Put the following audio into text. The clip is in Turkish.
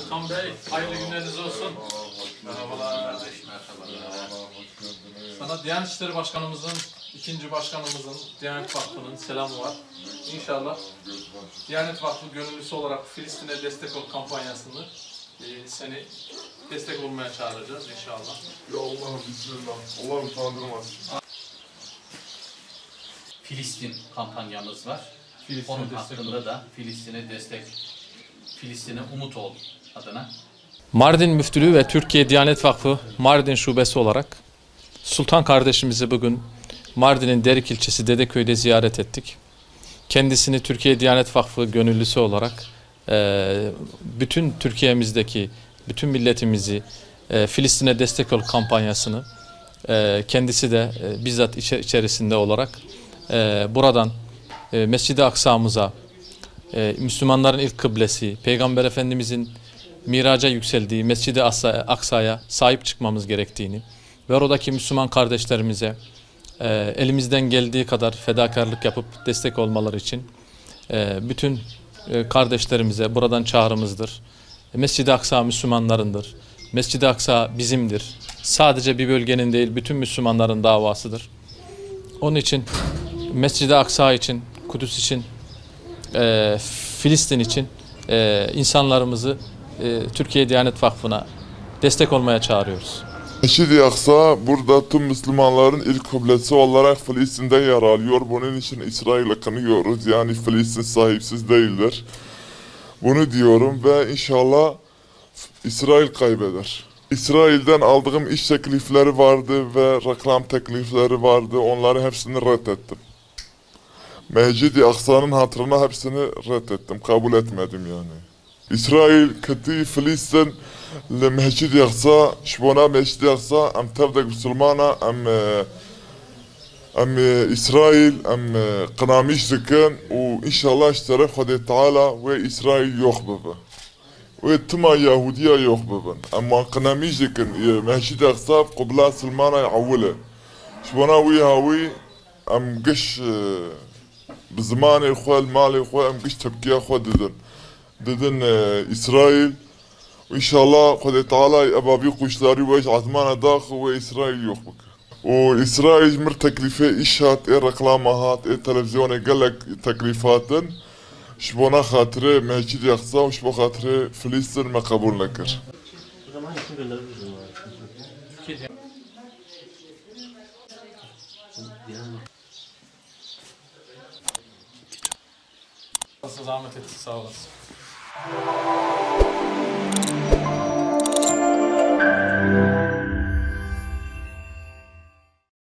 Özkan Bey, hayırlı günleriniz olsun. Merhabalar. Sana Diyanet İşleri Başkanımızın, ikinci başkanımızın, Diyanet Vakfı'nın selamı var. İnşallah Diyanet Vakfı gönüllüsü olarak Filistin'e destek ol kampanyasını seni destek olmaya çağıracağız inşallah. Ya Allah'ım bismillah. Allah utandırmaz. Filistin kampanyamız var. Filistin'e Onun destek hakkında da Filistin'e destek, Filistin'e umut ol adına. Mardin Müftülüğü ve Türkiye Diyanet Vakfı Mardin Şubesi olarak Sultan kardeşimizi bugün Mardin'in Derik ilçesi Dedeköy'de ziyaret ettik. Kendisini Türkiye Diyanet Vakfı gönüllüsü olarak bütün Türkiye'mizdeki bütün milletimizi Filistin'e destek ol kampanyasını kendisi de bizzat içerisinde olarak buradan Mescid-i Aksa'mıza, Müslümanların ilk kıblesi, Peygamber Efendimizin miraca yükseldiği Mescid-i Aksa'ya sahip çıkmamız gerektiğini ve oradaki Müslüman kardeşlerimize elimizden geldiği kadar fedakarlık yapıp destek olmaları için bütün kardeşlerimize buradan çağrımızdır. Mescid-i Aksa Müslümanlarındır. Mescid-i Aksa bizimdir. Sadece bir bölgenin değil, bütün Müslümanların davasıdır. Onun için Mescid-i Aksa için, Kudüs için, Filistin için insanlarımızı Türkiye Diyanet Vakfı'na destek olmaya çağırıyoruz. Mescid-i Aksa burada tüm Müslümanların ilk kıblesi olarak Filistin'de yer alıyor. Bunun için İsrail'e kınıyoruz. Yani Filistin sahipsiz değildir. Bunu diyorum ve inşallah İsrail kaybeder. İsrail'den aldığım iş teklifleri vardı ve reklam teklifleri vardı. Onları hepsini reddettim. Mescid-i Aksa'nın hatırına hepsini reddettim. Kabul etmedim yani. İsrail kötü Filistin لمسجد يقصى شبونا مسجد يقصى أم تبدأ بسلمانة أم إسرائيل أم قناميش ذكان وإن شاء الله اشترك خدي تعالى وإسرائيل يخببه ويتما يهودية يخببه أما قناميش ذكان مسجد يقصى قبل سلمانة يعوله شبونا ويهاوي أم قش بزمان الخوال مالي الخوال أم قش تبكي أخوة ددن إسرائيل وإنشالله قد تعالى أبابي قشلاري وإيش عثمان داخل وإسرائيل يخبك وإسرائيل مر تكليفة إشهات إيه رقلامات إيه تلفزيون قالك تكليفات شبونا خاطرة مسجد يقصى وشبو خاطرة فلسطين ما قبول نكر Zahmet etti, sağ olasın.